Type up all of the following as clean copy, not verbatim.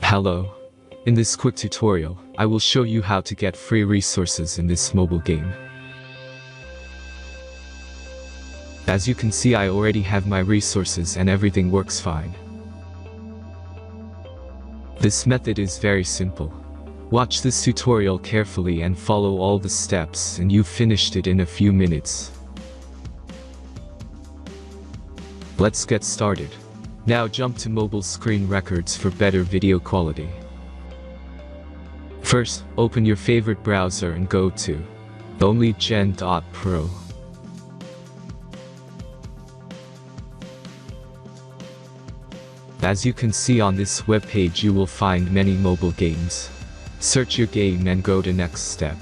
Hello. In this quick tutorial, I will show you how to get free resources in this mobile game. As you can see, I already have my resources and everything works fine. This method is very simple. Watch this tutorial carefully and follow all the steps and you've finished it in a few minutes. Let's get started. Now jump to mobile screen records for better video quality. First, open your favorite browser and go to onlygen.pro. As you can see on this webpage, you will find many mobile games. Search your game and go to next step.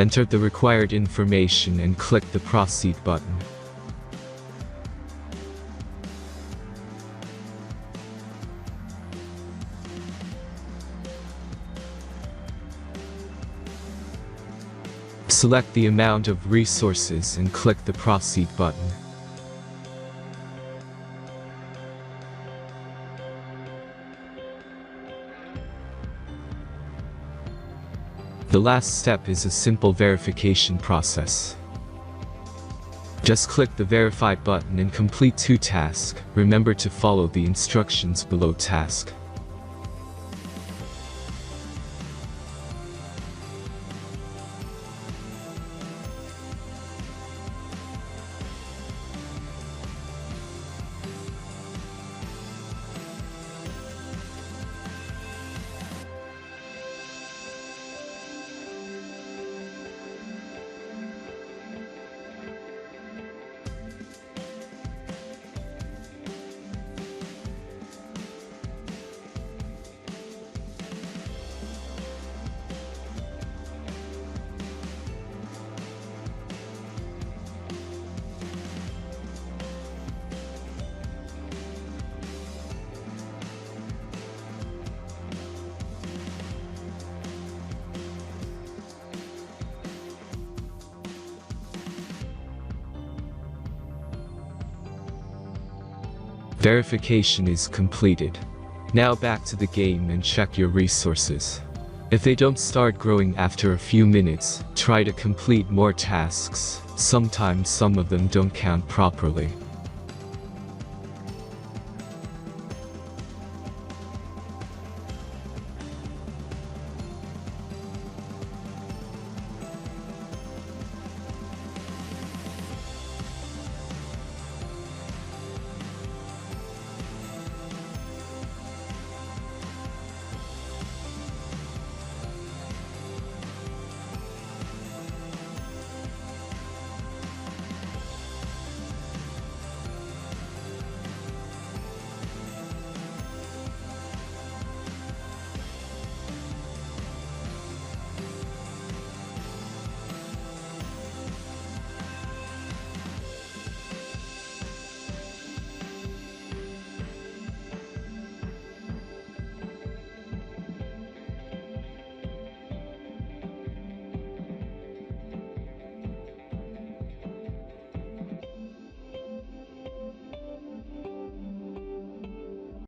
Enter the required information and click the proceed button. Select the amount of resources and click the proceed button. The last step is a simple verification process. Just click the verify button and complete 2 tasks. Remember to follow the instructions below task. Verification is completed. Now back to the game and check your resources. If they don't start growing after a few minutes, try to complete more tasks. Sometimes some of them don't count properly.